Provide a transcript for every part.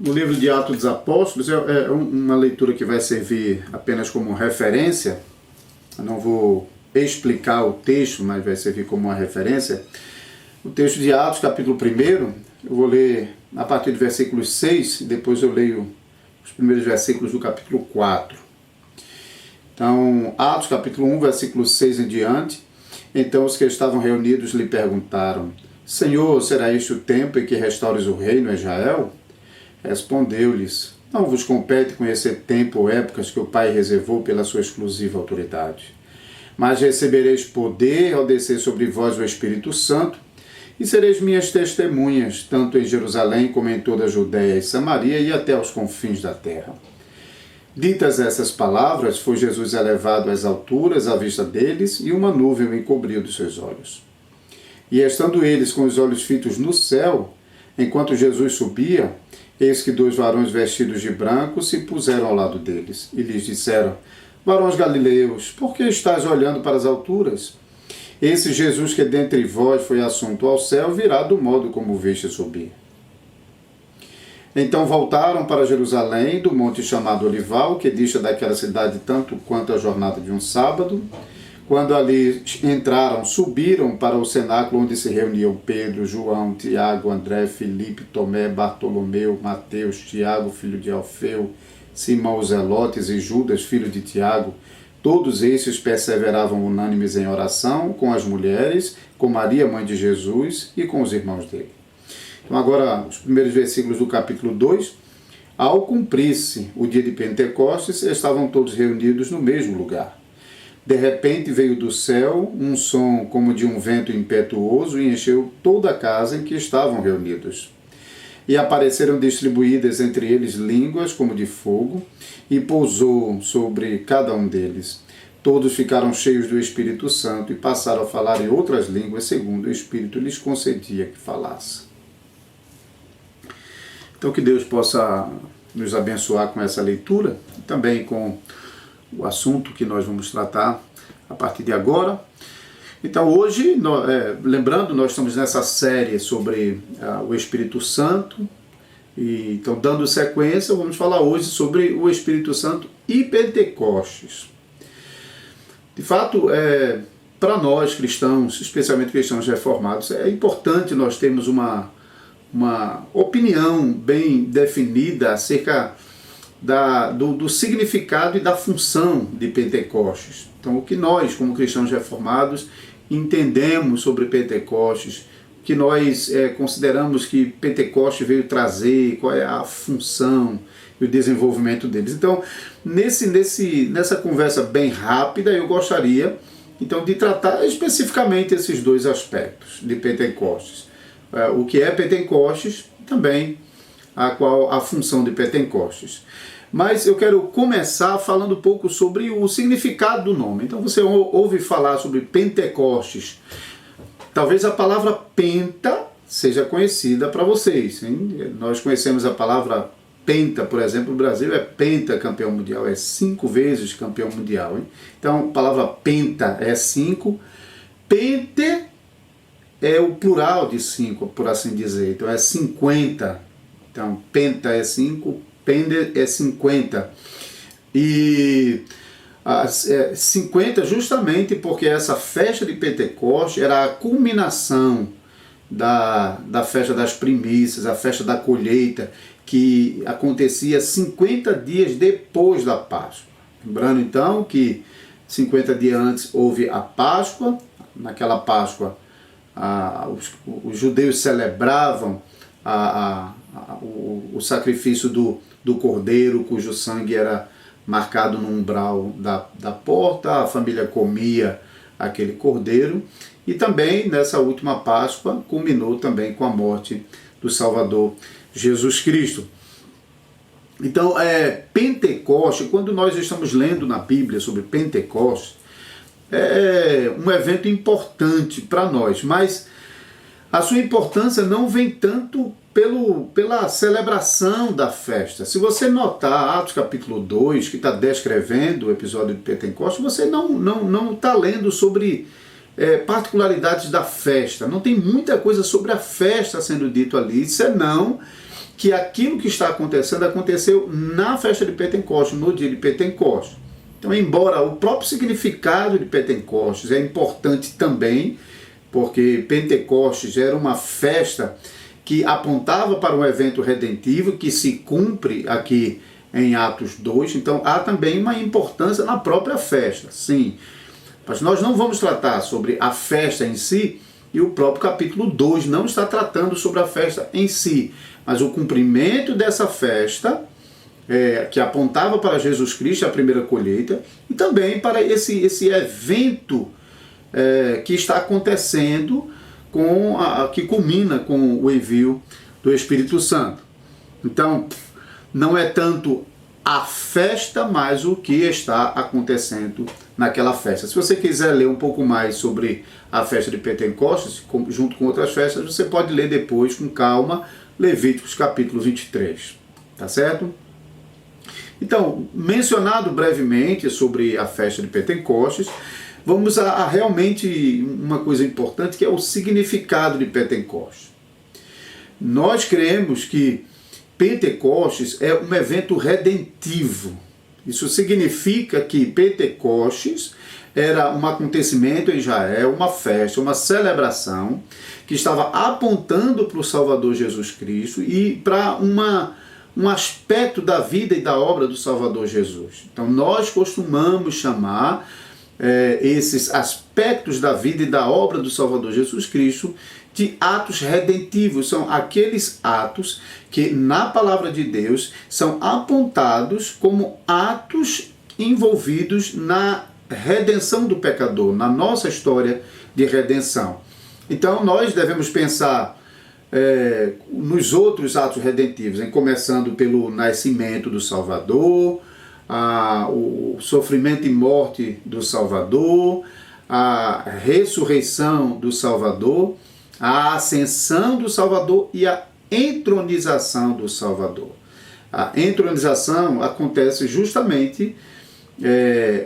No livro de Atos dos Apóstolos, é uma leitura que vai servir apenas como referência. Eu não vou explicar o texto, mas vai servir como uma referência. O texto de Atos, capítulo 1, eu vou ler a partir do versículo 6, e depois eu leio os primeiros versículos do capítulo 4. Então, Atos, capítulo 1, versículo 6 em diante. Então os que estavam reunidos lhe perguntaram: Senhor, será este o tempo em que restaures o reino a Israel? Respondeu-lhes: Não vos compete conhecer tempo ou épocas que o Pai reservou pela sua exclusiva autoridade. Mas recebereis poder ao descer sobre vós o Espírito Santo, e sereis minhas testemunhas, tanto em Jerusalém como em toda a Judéia e Samaria e até aos confins da terra. Ditas essas palavras, foi Jesus elevado às alturas à vista deles, e uma nuvem o encobriu dos seus olhos. E estando eles com os olhos fitos no céu, enquanto Jesus subia, eis que 2 varões vestidos de branco se puseram ao lado deles, e lhes disseram: Varões galileus, por que estáis olhando para as alturas? Esse Jesus que dentre vós foi assunto ao céu, virá do modo como o viste subir. Então voltaram para Jerusalém, do monte chamado Olival, que dista daquela cidade tanto quanto a jornada de um sábado. Quando ali entraram, subiram para o cenáculo onde se reuniam Pedro, João, Tiago, André, Filipe, Tomé, Bartolomeu, Mateus, Tiago, filho de Alfeu, Simão os Zelotes e Judas, filho de Tiago. Todos esses perseveravam unânimes em oração com as mulheres, com Maria, mãe de Jesus, e com os irmãos dele. Então agora, os primeiros versículos do capítulo 2. Ao cumprir-se o dia de Pentecostes, estavam todos reunidos no mesmo lugar. De repente veio do céu um som como de um vento impetuoso e encheu toda a casa em que estavam reunidos. E apareceram distribuídas entre eles línguas como de fogo, e pousou sobre cada um deles. Todos ficaram cheios do Espírito Santo e passaram a falar em outras línguas, segundo o Espírito lhes concedia que falasse. Então que Deus possa nos abençoar com essa leitura, e também com o assunto que nós vamos tratar a partir de agora. Então hoje, lembrando, nós estamos nessa série sobre o Espírito Santo, e então dando sequência, vamos falar hoje sobre o Espírito Santo e Pentecostes. De fato, para nós cristãos, especialmente cristãos reformados, é importante nós termos uma opinião bem definida acerca do significado e da função de Pentecostes. Então, o que nós, como cristãos reformados, entendemos sobre Pentecostes, o que nós consideramos que Pentecostes veio trazer, qual é a função e o desenvolvimento deles. Então, nessa conversa bem rápida, eu gostaria então de tratar especificamente esses dois aspectos de Pentecostes. O que é Pentecostes, também qual a função de Pentecostes. Mas eu quero começar falando um pouco sobre o significado do nome. Então você ouve falar sobre Pentecostes. Talvez a palavra penta seja conhecida para vocês, hein? Nós conhecemos a palavra penta, por exemplo, o Brasil é pentacampeão mundial, é 5 vezes campeão mundial, hein? Então a palavra penta é 5, pente é o plural de 5, por assim dizer, então é 50. Então penta é 5, pende é 50. E 50 justamente porque essa festa de Pentecostes era a culminação da festa das primícias, a festa da colheita, que acontecia 50 dias depois da Páscoa. Lembrando então que 50 dias antes houve a Páscoa. Naquela Páscoa os judeus celebravam o sacrifício do cordeiro, cujo sangue era marcado no umbral da porta. A família comia aquele cordeiro, e também nessa última Páscoa culminou também com a morte do Salvador Jesus Cristo. Então, Pentecostes, quando nós estamos lendo na Bíblia sobre Pentecostes, é um evento importante para nós, mas a sua importância não vem tanto pela celebração da festa. Se você notar Atos capítulo 2, que está descrevendo o episódio de Pentecostes, você não está lendo sobre particularidades da festa. Não tem muita coisa sobre a festa sendo dito ali, senão que aquilo que está acontecendo aconteceu na festa de Pentecostes, no dia de Pentecostes. Então, embora o próprio significado de Pentecostes é importante também, porque Pentecostes era uma festa que apontava para um evento redentivo que se cumpre aqui em Atos 2, então há também uma importância na própria festa, sim. Mas nós não vamos tratar sobre a festa em si, e o próprio capítulo 2 não está tratando sobre a festa em si, mas o cumprimento dessa festa, que apontava para Jesus Cristo, a primeira colheita, e também para esse evento que está acontecendo, que culmina com o envio do Espírito Santo. Então, não é tanto a festa, mas o que está acontecendo naquela festa. Se você quiser ler um pouco mais sobre a festa de Pentecostes, junto com outras festas, você pode ler depois, com calma, Levíticos capítulo 23. Tá certo? Então, mencionado brevemente sobre a festa de Pentecostes, vamos a realmente uma coisa importante, que é o significado de Pentecostes. Nós cremos que Pentecostes é um evento redentivo. Isso significa que Pentecostes era um acontecimento em Israel, uma festa, uma celebração que estava apontando para o Salvador Jesus Cristo e para um aspecto da vida e da obra do Salvador Jesus. Então nós costumamos chamar esses aspectos da vida e da obra do Salvador Jesus Cristo de atos redentivos. São aqueles atos que na palavra de Deus são apontados como atos envolvidos na redenção do pecador, na nossa história de redenção. Então nós devemos pensar nos outros atos redentivos, começando pelo nascimento do Salvador, o sofrimento e morte do Salvador, a ressurreição do Salvador, a ascensão do Salvador e a entronização do Salvador. A entronização acontece justamente,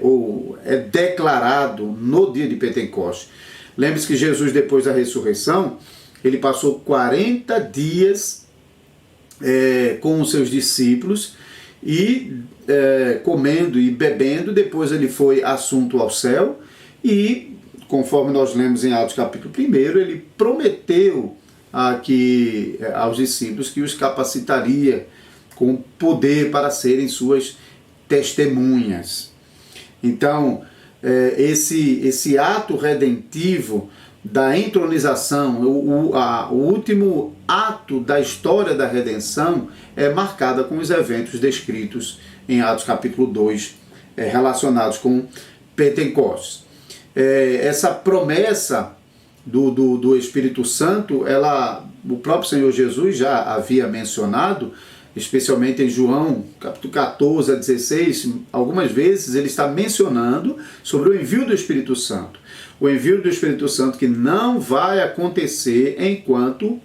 ou é declarado no dia de Pentecostes. Lembre-se que Jesus, depois da ressurreição, ele passou 40 dias com os seus discípulos e comendo e bebendo. Depois ele foi assunto ao céu e, conforme nós lemos em Atos capítulo 1, ele prometeu aos discípulos que os capacitaria com poder para serem suas testemunhas. Então, esse ato redentivo da entronização, o último ato da história da redenção, é marcada com os eventos descritos em Atos capítulo 2, relacionados com Pentecostes. Essa promessa do Espírito Santo, o próprio Senhor Jesus já havia mencionado, especialmente em João, capítulo 14 a 16, algumas vezes ele está mencionando sobre o envio do Espírito Santo. O envio do Espírito Santo que não vai acontecer enquanto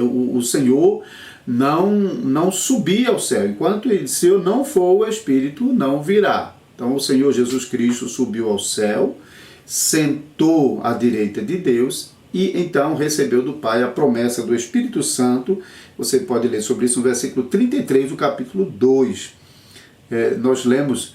o Senhor não subir ao céu. Enquanto se eu não for, o Espírito não virá. Então o Senhor Jesus Cristo subiu ao céu, sentou à direita de Deus e então recebeu do Pai a promessa do Espírito Santo. Você pode ler sobre isso no versículo 33 do capítulo 2. Nós lemos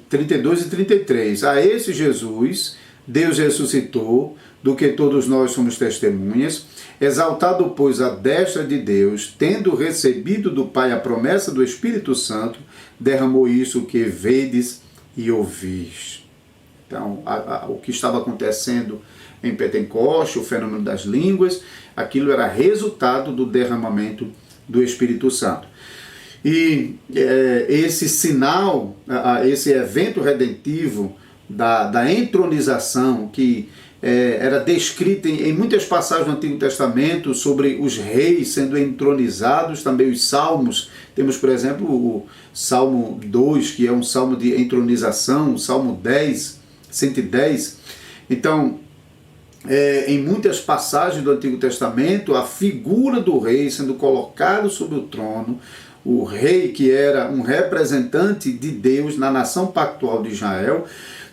32 e 33. A esse Jesus, Deus ressuscitou, do que todos nós somos testemunhas, exaltado, pois, à destra de Deus, tendo recebido do Pai a promessa do Espírito Santo, derramou isso que vedes e ouvis. Então, o que estava acontecendo em Pentecostes, o fenômeno das línguas, aquilo era resultado do derramamento do Espírito Santo. E esse sinal, esse evento redentivo da entronização, que era descrito em muitas passagens do Antigo Testamento sobre os reis sendo entronizados, também os salmos. Temos, por exemplo, o Salmo 2, que é um salmo de entronização, o Salmo 110. Então, em muitas passagens do Antigo Testamento, a figura do rei sendo colocado sobre o trono, o rei que era um representante de Deus na nação pactual de Israel,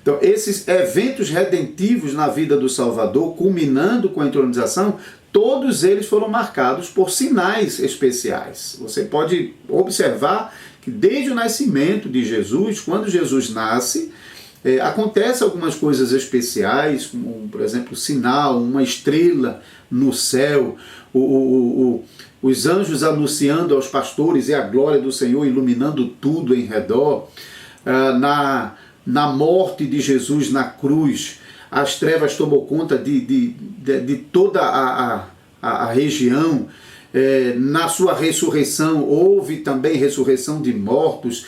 Então, esses eventos redentivos na vida do Salvador, culminando com a entronização, todos eles foram marcados por sinais especiais. Você pode observar que desde o nascimento de Jesus, quando Jesus nasce, acontecem algumas coisas especiais, como, por exemplo, sinal, uma estrela no céu, os anjos anunciando aos pastores e a glória do Senhor iluminando tudo em redor. Na morte de Jesus na cruz, as trevas tomou conta de toda a região. Na sua ressurreição, houve também ressurreição de mortos,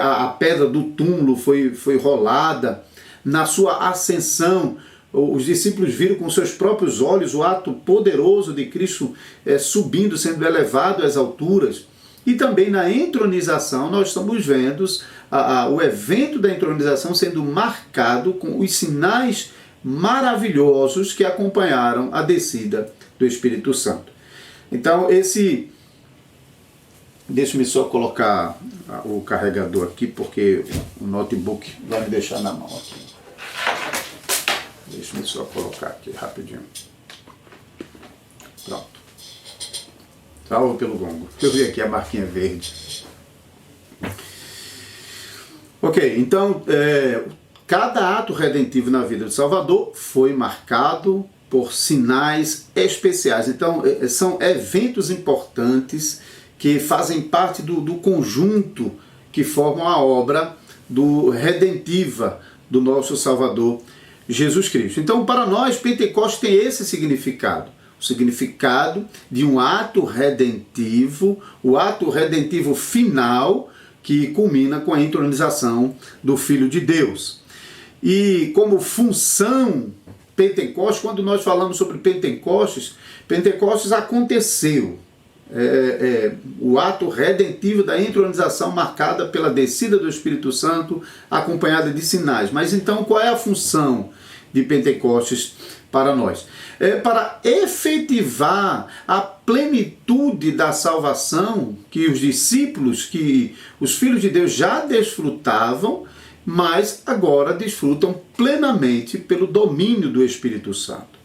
a pedra do túmulo foi rolada. Na sua ascensão, os discípulos viram com seus próprios olhos o ato poderoso de Cristo subindo, sendo elevado às alturas. E também na entronização, nós estamos vendo o evento da entronização sendo marcado com os sinais maravilhosos que acompanharam a descida do Espírito Santo. Então, deixa-me só colocar o carregador aqui, porque o notebook vai me deixar na mão aqui. Deixa-me só colocar aqui rapidinho. Pronto. Salve pelo gongo. Deixa eu ver aqui a marquinha verde. Ok, então, cada ato redentivo na vida do Salvador foi marcado por sinais especiais. Então, são eventos importantes que fazem parte do conjunto que formam a obra redentiva do nosso Salvador Jesus Cristo. Então, para nós, Pentecostes tem esse significado. O significado de um ato redentivo, o ato redentivo final, que culmina com a entronização do Filho de Deus. E como função, Pentecostes, quando nós falamos sobre Pentecostes aconteceu. O ato redentivo da entronização marcada pela descida do Espírito Santo, acompanhada de sinais. Mas então, qual é a função de Pentecostes para nós? Para efetivar a plenitude da salvação que os discípulos, que os filhos de Deus já desfrutavam, mas agora desfrutam plenamente pelo domínio do Espírito Santo.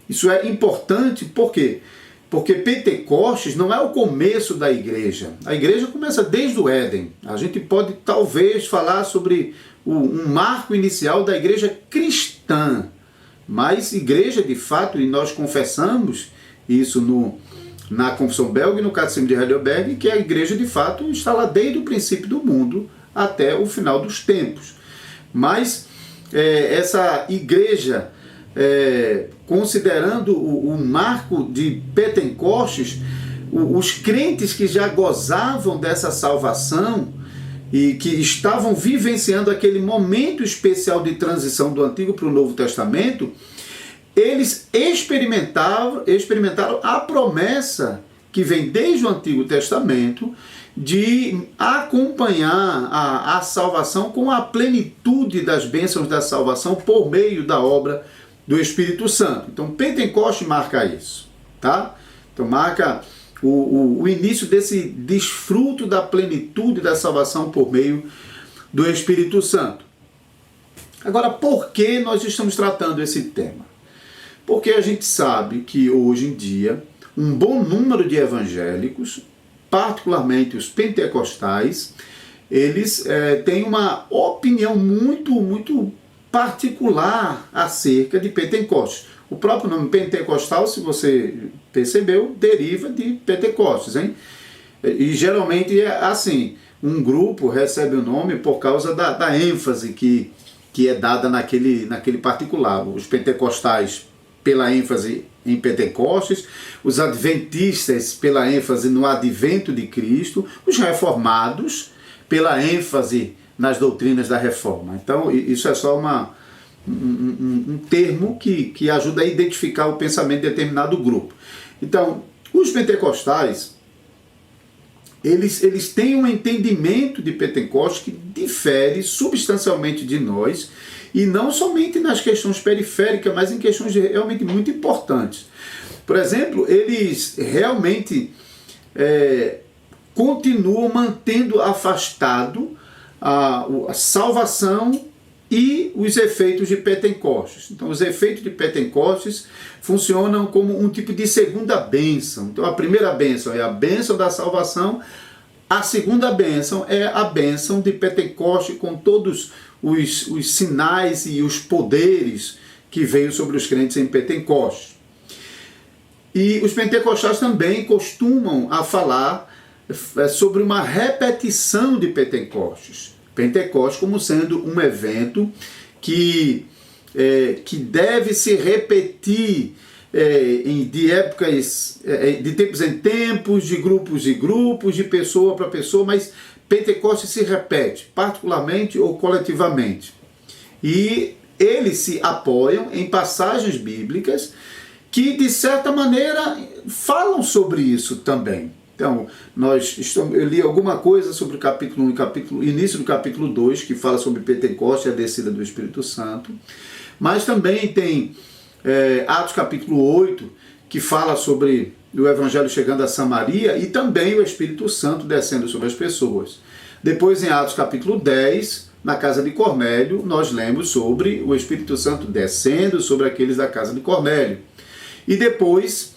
Isso é importante, por quê? Porque Pentecostes não é o começo da igreja. A igreja começa desde o Éden. A gente pode talvez falar sobre um marco inicial da igreja cristã. Mas igreja, de fato, e nós confessamos isso na Confissão Belga e no Catecismo de Heidelberg, que a igreja, de fato, está lá desde o princípio do mundo até o final dos tempos. Mas essa igreja, considerando o marco de Pentecostes, os crentes que já gozavam dessa salvação e que estavam vivenciando aquele momento especial de transição do Antigo para o Novo Testamento, eles experimentaram a promessa que vem desde o Antigo Testamento de acompanhar a salvação com a plenitude das bênçãos da salvação por meio da obra do Espírito Santo. Então, Pentecostes marca isso, tá? Então, marca o início desse desfruto da plenitude da salvação por meio do Espírito Santo. Agora, por que nós estamos tratando esse tema? Porque a gente sabe que hoje em dia um bom número de evangélicos, particularmente os pentecostais, eles têm uma opinião muito particular acerca de Pentecostes. O próprio nome pentecostal, se você percebeu, deriva de Pentecostes, hein? E geralmente é assim, um grupo recebe o nome por causa da ênfase que é dada naquele particular. Os pentecostais pela ênfase em Pentecostes, os adventistas pela ênfase no advento de Cristo, os reformados pela ênfase nas doutrinas da reforma. Então, isso é só um termo que ajuda a identificar o pensamento de determinado grupo. Então, os pentecostais, eles têm um entendimento de Pentecostes que difere substancialmente de nós, e não somente nas questões periféricas, mas em questões realmente muito importantes. Por exemplo, eles realmente continuam mantendo afastado a salvação e os efeitos de Pentecostes. Então, os efeitos de Pentecostes funcionam como um tipo de segunda bênção. Então, a primeira bênção é a bênção da salvação, a segunda bênção é a bênção de Pentecostes, com todos os sinais e os poderes que veio sobre os crentes em Pentecostes. E os pentecostais também costumam a falar sobre uma repetição de Pentecostes. Pentecostes como sendo um evento que deve se repetir de tempos em tempos, de grupos, de pessoa para pessoa, mas Pentecostes se repete, particularmente ou coletivamente. E eles se apoiam em passagens bíblicas que, de certa maneira, falam sobre isso também. Então, eu li alguma coisa sobre o capítulo 1 início do capítulo 2, que fala sobre Pentecostes e a descida do Espírito Santo. Mas também tem Atos capítulo 8, que fala sobre o Evangelho chegando a Samaria e também o Espírito Santo descendo sobre as pessoas. Depois, em Atos capítulo 10, na casa de Cornélio, nós lemos sobre o Espírito Santo descendo sobre aqueles da casa de Cornélio. E depois,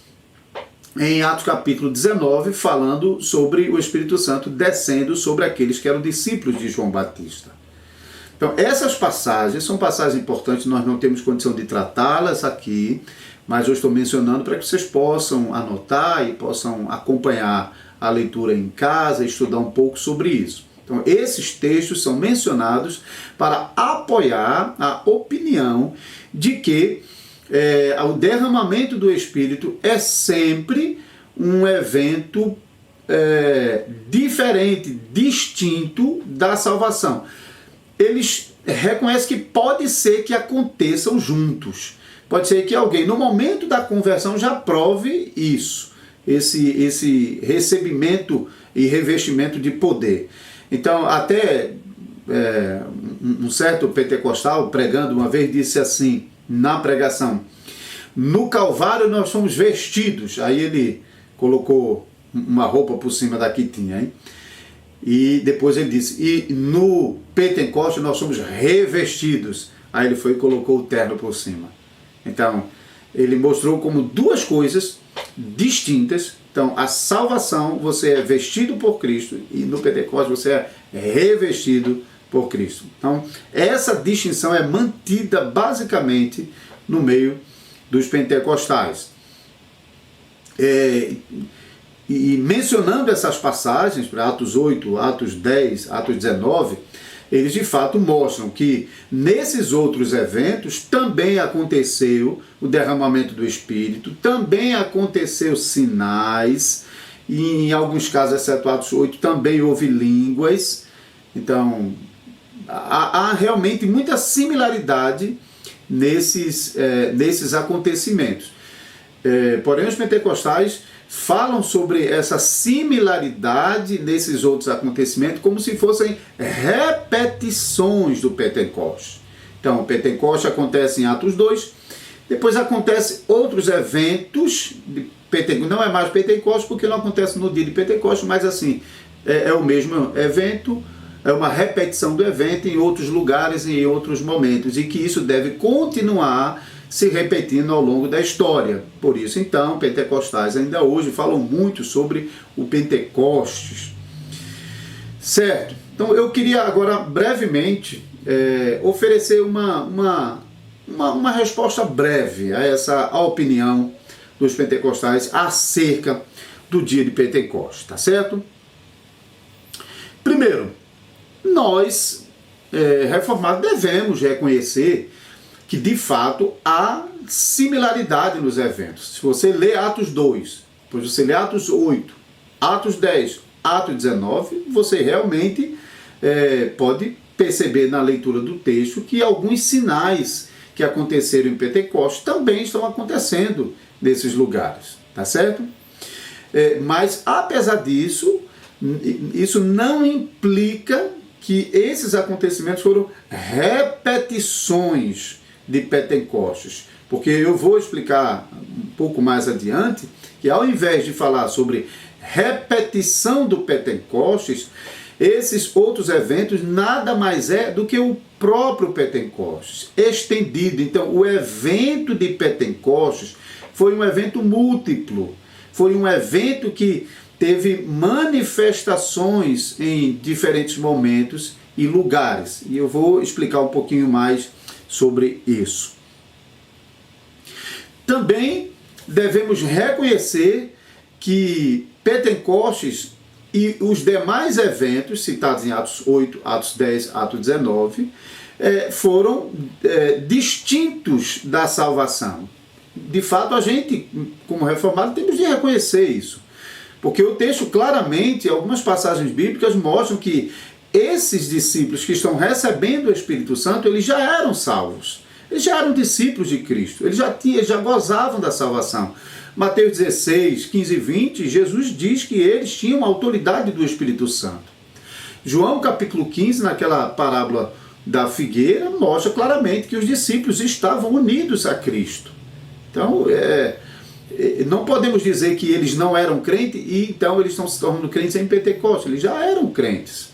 em Atos capítulo 19, falando sobre o Espírito Santo descendo sobre aqueles que eram discípulos de João Batista. Então, essas passagens são passagens importantes, nós não temos condição de tratá-las aqui, mas eu estou mencionando para que vocês possam anotar e possam acompanhar a leitura em casa e estudar um pouco sobre isso. Então, esses textos são mencionados para apoiar a opinião de que o derramamento do Espírito é sempre um evento diferente, distinto da salvação. Eles reconhecem que pode ser que aconteçam juntos. Pode ser que alguém, no momento da conversão, já prove isso, esse recebimento e revestimento de poder. Então, até um certo pentecostal, pregando uma vez, disse assim, na pregação: no Calvário nós somos vestidos. Aí ele colocou uma roupa por cima da que tinha, hein? E depois ele disse: e no Pentecostes nós somos revestidos. Aí ele foi e colocou o terno por cima. Então, ele mostrou como duas coisas distintas. Então, a salvação, você é vestido por Cristo, e no Pentecostes você é revestido por Cristo. Então, essa distinção é mantida basicamente no meio dos pentecostais. E mencionando essas passagens, para Atos 8, Atos 10, Atos 19, eles de fato mostram que nesses outros eventos também aconteceu o derramamento do Espírito, também aconteceu sinais, e em alguns casos, exceto Atos 8, também houve línguas. Então, há realmente muita similaridade nesses acontecimentos. Porém, os pentecostais falam sobre essa similaridade nesses outros acontecimentos como se fossem repetições do Pentecostes. Então, o Pentecostes acontece em Atos 2, depois acontecem outros eventos de Pentecostes. Não é mais Pentecostes porque não acontece no dia de Pentecostes, mas assim, é o mesmo evento, é uma repetição do evento em outros lugares e em outros momentos, e que isso deve continuar se repetindo ao longo da história. Por isso, então, pentecostais ainda hoje falam muito sobre o Pentecostes. Certo? Então, eu queria agora, brevemente, oferecer uma resposta breve a essa opinião dos pentecostais acerca do dia de Pentecostes, tá certo? Primeiro, nós, reformados, devemos reconhecer que de fato há similaridade nos eventos. Se você lê Atos 2, depois você lê Atos 8, Atos 10, Atos 19, você realmente pode perceber na leitura do texto que alguns sinais que aconteceram em Pentecostes também estão acontecendo nesses lugares, tá certo? Mas apesar disso, isso não implica que esses acontecimentos foram repetições de Pentecostes, porque eu vou explicar um pouco mais adiante que ao invés de falar sobre repetição do Pentecostes, esses outros eventos nada mais é do que o próprio Pentecostes, estendido. Então, o evento de Pentecostes foi um evento múltiplo, foi um evento que teve manifestações em diferentes momentos e lugares. E eu vou explicar um pouquinho mais sobre isso. Também devemos reconhecer que Pentecostes e os demais eventos citados em Atos 8, Atos 10, Atos 19, foram distintos da salvação. De fato, a gente, como reformado, temos de reconhecer isso. Porque o texto claramente, algumas passagens bíblicas mostram que esses discípulos que estão recebendo o Espírito Santo, eles já eram salvos. Eles já eram discípulos de Cristo. Eles já gozavam da salvação. Mateus 16, 15 e 20, Jesus diz que eles tinham a autoridade do Espírito Santo. João capítulo 15, naquela parábola da figueira, mostra claramente que os discípulos estavam unidos a Cristo. Então, não podemos dizer que eles não eram crentes e então eles estão se tornando crentes em Pentecostes. Eles já eram crentes.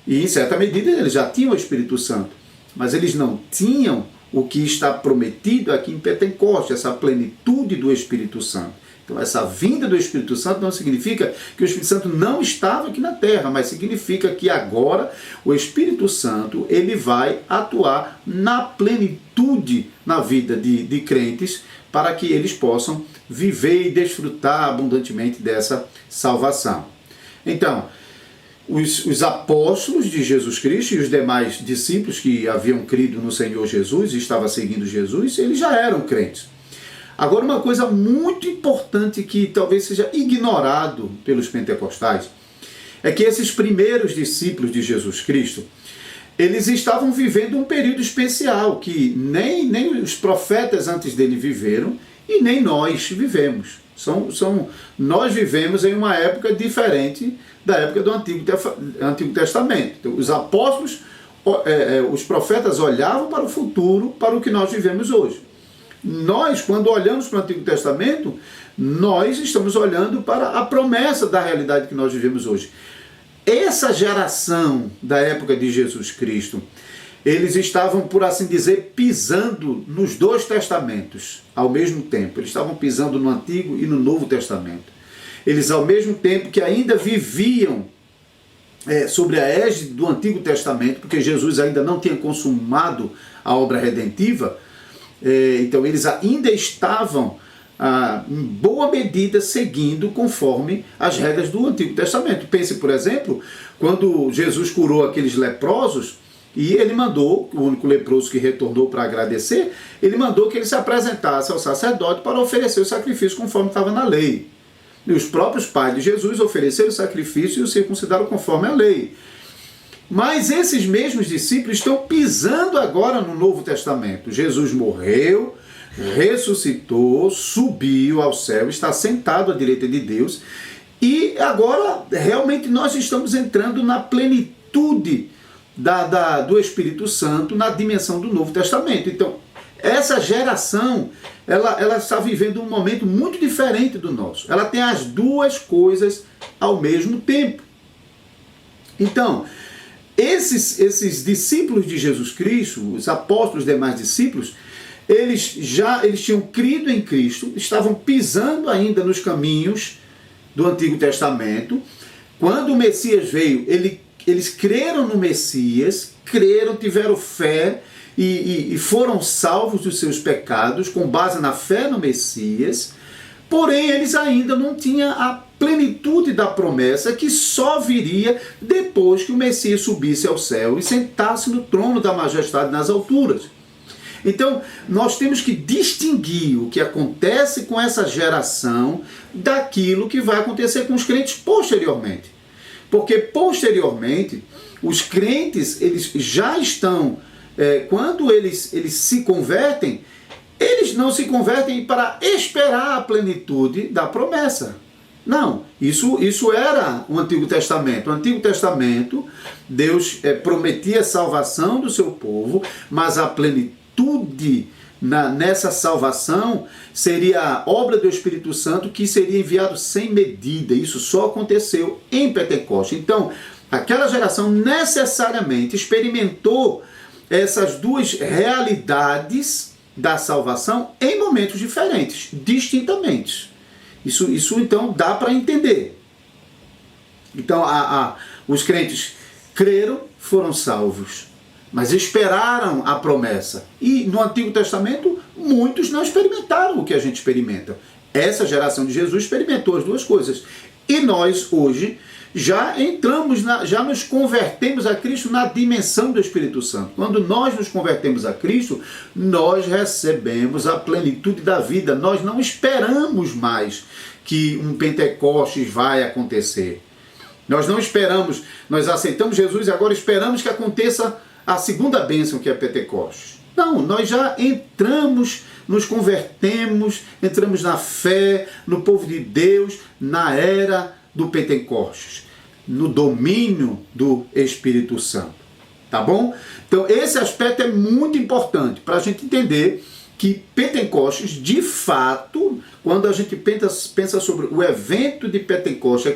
E em certa medida eles já tinham o Espírito Santo. Mas eles não tinham o que está prometido aqui em Pentecostes, essa plenitude do Espírito Santo. Então essa vinda do Espírito Santo não significa que o Espírito Santo não estava aqui na terra, mas significa que agora o Espírito Santo ele vai atuar na plenitude na vida de crentes para que eles possam viver e desfrutar abundantemente dessa salvação. Então, os apóstolos de Jesus Cristo e os demais discípulos que haviam crido no Senhor Jesus e estavam seguindo Jesus, eles já eram crentes. Agora, uma coisa muito importante que talvez seja ignorado pelos pentecostais é que esses primeiros discípulos de Jesus Cristo, eles estavam vivendo um período especial que nem os profetas antes dele viveram e nem nós vivemos. Nós vivemos em uma época diferente da época do Antigo Testamento. Então, os apóstolos, os profetas olhavam para o futuro, para o que nós vivemos hoje. Nós, quando olhamos para o Antigo Testamento, nós estamos olhando para a promessa da realidade que nós vivemos hoje. Essa geração da época de Jesus Cristo, eles estavam, por assim dizer, pisando nos dois testamentos ao mesmo tempo. Eles estavam pisando no Antigo e no Novo Testamento. Eles, ao mesmo tempo que ainda viviam sobre a égide do Antigo Testamento, porque Jesus ainda não tinha consumado a obra redentiva, então eles ainda estavam, em boa medida, seguindo conforme as regras do Antigo Testamento. Pense, por exemplo, quando Jesus curou aqueles leprosos, e ele mandou, o único leproso que retornou para agradecer, ele mandou que ele se apresentasse ao sacerdote para oferecer o sacrifício conforme estava na lei. E os próprios pais de Jesus ofereceram o sacrifício e o circuncidaram conforme a lei. Mas esses mesmos discípulos estão pisando agora no Novo Testamento. Jesus morreu, ressuscitou, subiu ao céu, está sentado à direita de Deus, e agora realmente nós estamos entrando na plenitude do Espírito Santo na dimensão do Novo Testamento. Então, essa geração, ela está vivendo um momento muito diferente do nosso. Ela tem as duas coisas ao mesmo tempo. Então, esses discípulos de Jesus Cristo, os apóstolos, os demais discípulos, eles tinham crido em Cristo, estavam pisando ainda nos caminhos do Antigo Testamento. Quando o Messias veio, eles creram no Messias, tiveram fé e foram salvos dos seus pecados com base na fé no Messias, porém eles ainda não tinham a plenitude da promessa que só viria depois que o Messias subisse ao céu e sentasse no trono da majestade nas alturas. Então, nós temos que distinguir o que acontece com essa geração daquilo que vai acontecer com os crentes posteriormente. Porque posteriormente, os crentes, eles já estão, quando eles se convertem, eles não se convertem para esperar a plenitude da promessa. Não, isso era o Antigo Testamento. O Antigo Testamento, Deus prometia a salvação do seu povo, mas a plenitude nessa salvação seria a obra do Espírito Santo que seria enviado sem medida. Isso só aconteceu em Pentecostes. Então, Aquela geração necessariamente experimentou essas duas realidades da salvação em momentos diferentes, distintamente. Isso então dá para entender. Então os crentes creram, foram salvos, mas esperaram a promessa. E no Antigo Testamento, muitos não experimentaram o que a gente experimenta. Essa geração de Jesus experimentou as duas coisas. E nós, hoje, já entramos, já nos convertemos a Cristo na dimensão do Espírito Santo. Quando nós nos convertemos a Cristo, nós recebemos a plenitude da vida. Nós não esperamos mais que um Pentecostes vai acontecer. Nós não esperamos, nós aceitamos Jesus e agora esperamos que aconteça a segunda bênção, que é Pentecostes. Não, nós já entramos, nos convertemos, entramos na fé, no povo de Deus, na era do Pentecostes, no domínio do Espírito Santo. Tá bom? Então esse aspecto é muito importante para a gente entender que Pentecostes, de fato, quando a gente pensa sobre o evento de Pentecostes,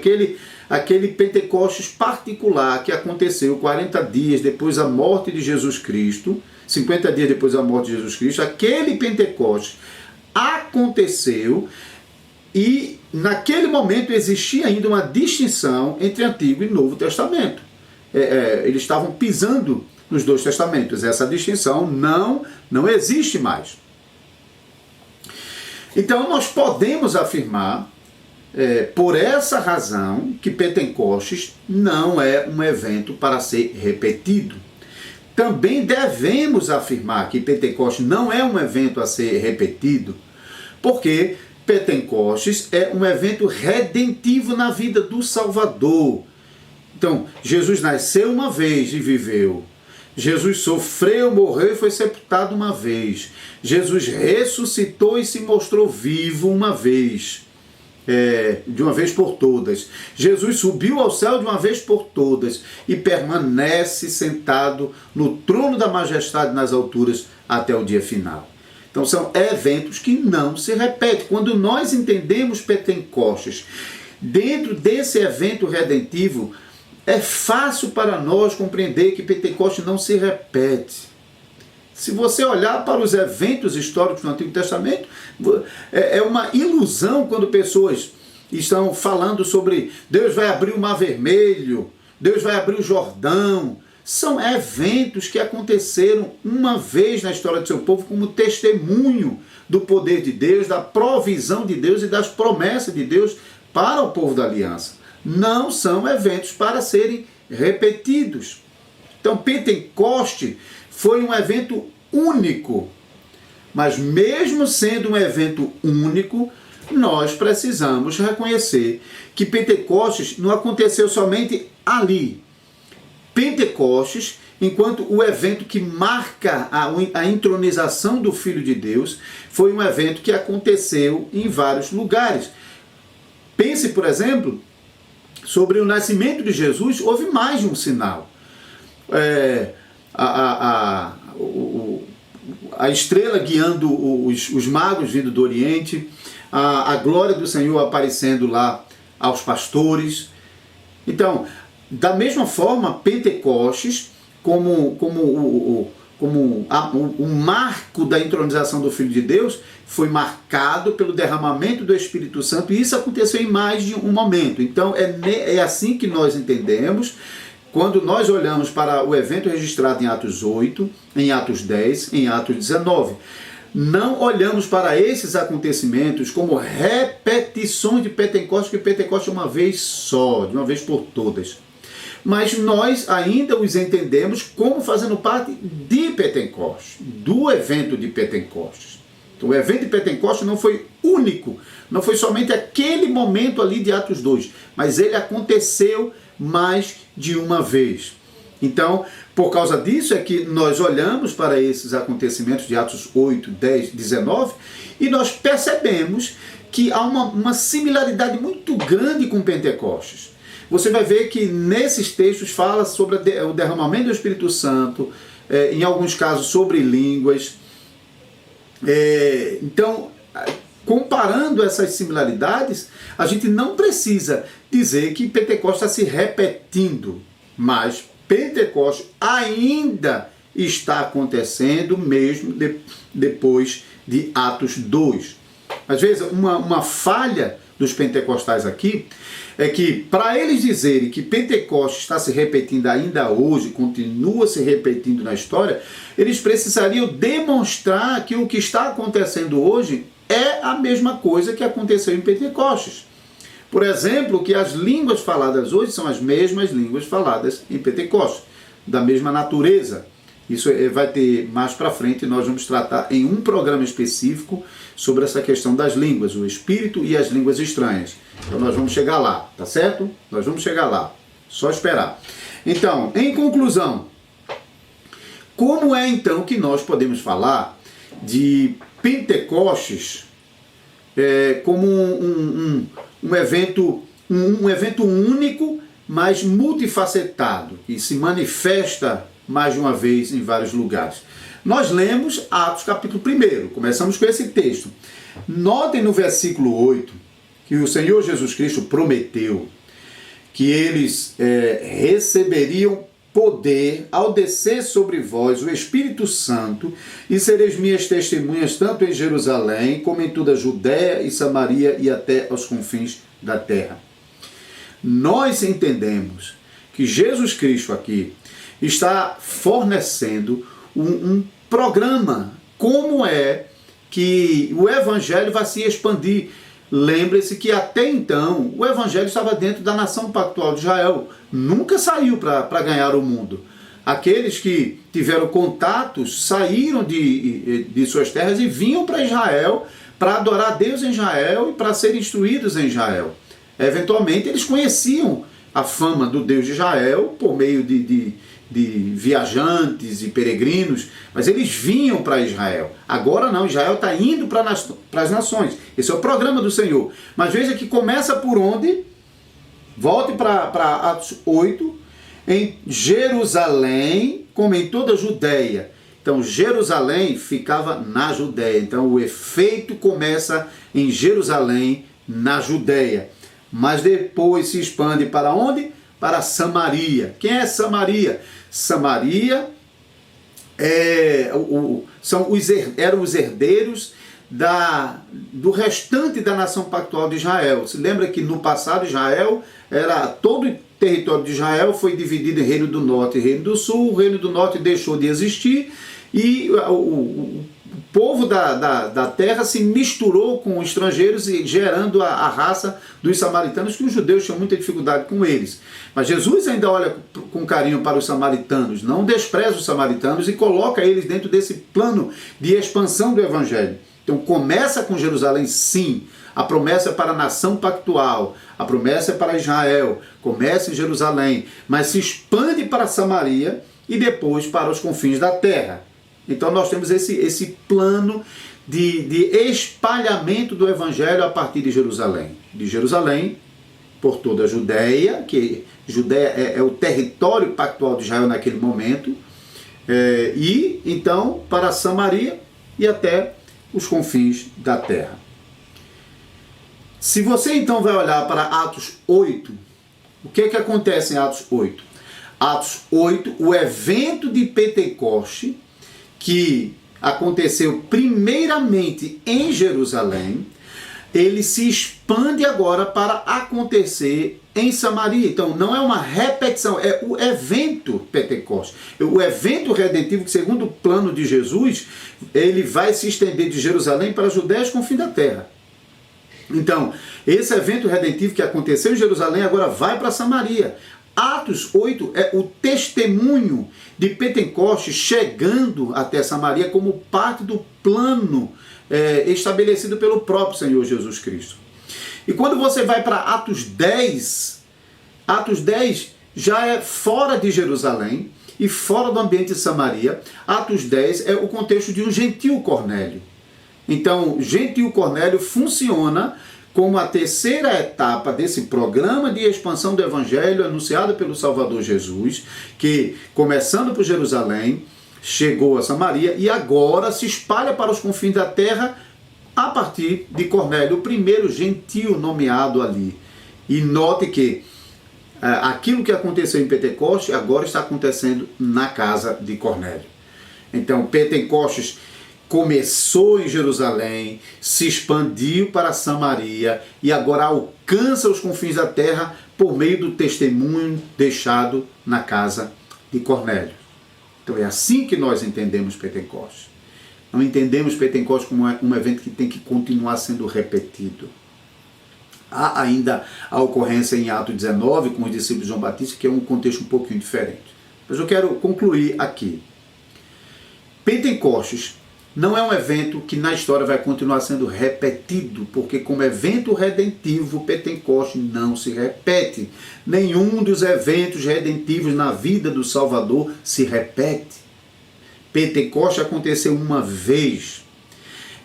aquele Pentecostes particular que aconteceu 40 dias depois da morte de Jesus Cristo, 50 dias depois da morte de Jesus Cristo, aquele Pentecostes aconteceu e naquele momento existia ainda uma distinção entre Antigo e Novo Testamento. Eles estavam pisando nos dois testamentos. Essa distinção não existe mais. Então nós podemos afirmar, por essa razão, que Pentecostes não é um evento para ser repetido. Também devemos afirmar que Pentecostes não é um evento a ser repetido, porque Pentecostes é um evento redentivo na vida do Salvador. Então, Jesus nasceu uma vez e viveu. Jesus sofreu, morreu e foi sepultado uma vez. Jesus ressuscitou e se mostrou vivo uma vez, de uma vez por todas. Jesus subiu ao céu de uma vez por todas e permanece sentado no trono da majestade nas alturas até o dia final. Então são eventos que não se repetem. Quando nós entendemos Pentecostes dentro desse evento redentivo, é fácil para nós compreender que Pentecostes não se repete. Se você olhar para os eventos históricos do Antigo Testamento, é uma ilusão quando pessoas estão falando sobre Deus vai abrir o Mar Vermelho, Deus vai abrir o Jordão. São eventos que aconteceram uma vez na história do seu povo como testemunho do poder de Deus, da provisão de Deus e das promessas de Deus para o povo da aliança. Não são eventos para serem repetidos. Então, Pentecoste foi um evento único. Mas mesmo sendo um evento único, nós precisamos reconhecer que Pentecostes não aconteceu somente ali. Pentecostes, enquanto o evento que marca a entronização do Filho de Deus, foi um evento que aconteceu em vários lugares. Pense, por exemplo, sobre o nascimento de Jesus, houve mais de um sinal. A estrela guiando os magos vindo do Oriente, a glória do Senhor aparecendo lá aos pastores. Então, da mesma forma, Pentecostes, como o marco da entronização do Filho de Deus, foi marcado pelo derramamento do Espírito Santo, e isso aconteceu em mais de um momento. Então, é assim que nós entendemos, quando nós olhamos para o evento registrado em Atos 8, em Atos 10, em Atos 19. Não olhamos para esses acontecimentos como repetições de Pentecostes, que Pentecostes é uma vez só, de uma vez por todas. Mas nós ainda os entendemos como fazendo parte de Pentecostes, do evento de Pentecostes. Então, o evento de Pentecostes não foi único, não foi somente aquele momento ali de Atos 2, mas ele aconteceu mais de uma vez. Então, por causa disso é que nós olhamos para esses acontecimentos de Atos 8, 10, 19 e nós percebemos que há uma similaridade muito grande com Pentecostes. Você vai ver que nesses textos fala sobre o derramamento do Espírito Santo, em alguns casos sobre línguas. Então, comparando essas similaridades, a gente não precisa dizer que Pentecostes está se repetindo. Mas Pentecostes ainda está acontecendo mesmo depois de Atos 2. Às vezes, uma falha dos pentecostais aqui é que, para eles dizerem que Pentecostes está se repetindo ainda hoje, continua se repetindo na história, eles precisariam demonstrar que o que está acontecendo hoje é a mesma coisa que aconteceu em Pentecostes. Por exemplo, que as línguas faladas hoje são as mesmas línguas faladas em Pentecostes, da mesma natureza. Isso vai ter mais para frente, nós vamos tratar em um programa específico sobre essa questão das línguas, o Espírito e as línguas estranhas. Então nós vamos chegar lá, tá certo? Nós vamos chegar lá, só esperar. Então, em conclusão, como é então que nós podemos falar de Pentecostes como um evento único, mas multifacetado, e se manifesta mais de uma vez em vários lugares? Nós lemos Atos capítulo 1, começamos com esse texto. Notem no versículo 8 que o Senhor Jesus Cristo prometeu que eles receberiam poder ao descer sobre vós o Espírito Santo, e sereis minhas testemunhas tanto em Jerusalém como em toda a Judéia e Samaria e até aos confins da terra. Nós entendemos que Jesus Cristo aqui está fornecendo um programa, como é que o Evangelho vai se expandir. Lembre-se que até então o Evangelho estava dentro da nação pactual de Israel, nunca saiu para ganhar o mundo. Aqueles que tiveram contatos saíram de suas terras e vinham para Israel para adorar a Deus em Israel e para serem instruídos em Israel. Eventualmente eles conheciam a fama do Deus de Israel por meio de viajantes e peregrinos, mas eles vinham para Israel. Agora não, Israel está indo para as nações. Esse é o programa do Senhor. Mas veja que começa por onde? Volte para Atos 8, em Jerusalém, como em toda a Judéia. Então Jerusalém ficava na Judéia. Então o efeito começa em Jerusalém, na Judéia. Mas depois se expande para onde? Para Samaria. Quem é Samaria? Samaria eram os herdeiros do restante da nação pactual de Israel. Se lembra que no passado Israel todo o território de Israel foi dividido em Reino do Norte e Reino do Sul. O Reino do Norte deixou de existir e o povo da terra se misturou com estrangeiros, e gerando a raça dos samaritanos, que os judeus tinham muita dificuldade com eles. Mas Jesus ainda olha com carinho para os samaritanos, não despreza os samaritanos e coloca eles dentro desse plano de expansão do Evangelho. Então começa com Jerusalém, sim. A promessa é para a nação pactual, a promessa é para Israel, começa em Jerusalém, mas se expande para Samaria e depois para os confins da terra. Então nós temos esse plano de espalhamento do Evangelho a partir de Jerusalém. De Jerusalém, por toda a Judéia, que Judéia é o território pactual de Israel naquele momento, e então para Samaria e até os confins da terra. Se você então vai olhar para Atos 8, o que acontece em Atos 8? Atos 8, o evento de Pentecoste, que aconteceu primeiramente em Jerusalém, ele se expande agora para acontecer em Samaria. Então não é uma repetição, é o evento Pentecostes. O evento redentivo que, segundo o plano de Jesus, ele vai se estender de Jerusalém para a Judéia e confins da terra. Então, esse evento redentivo que aconteceu em Jerusalém agora vai para Samaria. Atos 8 é o testemunho de Pentecostes chegando até Samaria como parte do plano estabelecido pelo próprio Senhor Jesus Cristo. E quando você vai para Atos 10 já é fora de Jerusalém e fora do ambiente de Samaria. Atos 10 é o contexto de um gentil Cornélio. Então, gentil Cornélio funciona como a terceira etapa desse programa de expansão do Evangelho anunciado pelo Salvador Jesus, que, começando por Jerusalém, chegou a Samaria e agora se espalha para os confins da terra a partir de Cornélio, o primeiro gentil nomeado ali. E note que aquilo que aconteceu em Pentecostes agora está acontecendo na casa de Cornélio. Então, Pentecostes começou em Jerusalém, se expandiu para Samaria e agora alcança os confins da terra por meio do testemunho deixado na casa de Cornélio. Então é assim que nós entendemos Pentecostes. Não entendemos Pentecostes como um evento que tem que continuar sendo repetido. Há ainda a ocorrência em Atos 19 com os discípulos de João Batista, que é um contexto um pouquinho diferente. Mas eu quero concluir aqui. Pentecostes não é um evento que na história vai continuar sendo repetido, porque como evento redentivo, Pentecostes não se repete. Nenhum dos eventos redentivos na vida do Salvador se repete. Pentecostes aconteceu uma vez.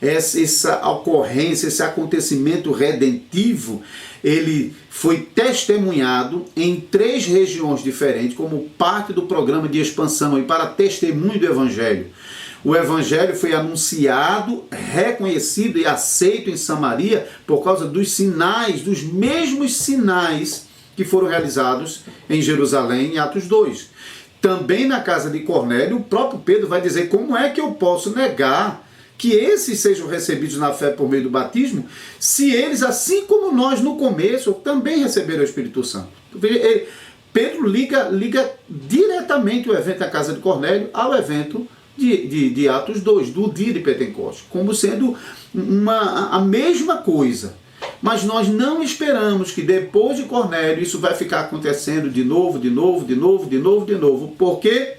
Essa ocorrência, esse acontecimento redentivo, ele foi testemunhado em 3 regiões diferentes, como parte do programa de expansão e para testemunho do Evangelho. O Evangelho foi anunciado, reconhecido e aceito em Samaria por causa dos sinais, dos mesmos sinais que foram realizados em Jerusalém em Atos 2. Também na casa de Cornélio, o próprio Pedro vai dizer: como é que eu posso negar que esses sejam recebidos na fé por meio do batismo, se eles, assim como nós no começo, também receberam o Espírito Santo? Pedro liga diretamente o evento da casa de Cornélio ao evento de Atos 2, do dia de Pentecostes, como sendo a mesma coisa. Mas nós não esperamos que depois de Cornélio isso vai ficar acontecendo de novo. Por quê?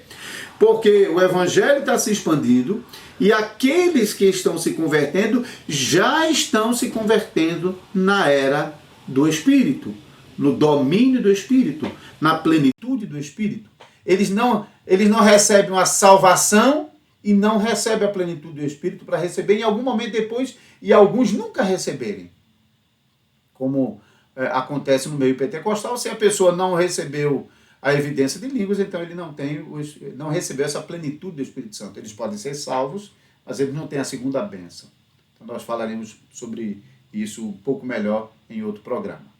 Porque o Evangelho está se expandindo e aqueles que estão se convertendo já estão se convertendo na era do Espírito, no domínio do Espírito, na plenitude do Espírito. Eles não recebem uma salvação e não recebem a plenitude do Espírito para receber em algum momento depois, e alguns nunca receberem. Como acontece no meio pentecostal, se a pessoa não recebeu a evidência de línguas, então ele não recebeu essa plenitude do Espírito Santo. Eles podem ser salvos, mas eles não têm a segunda bênção. Então nós falaremos sobre isso um pouco melhor em outro programa.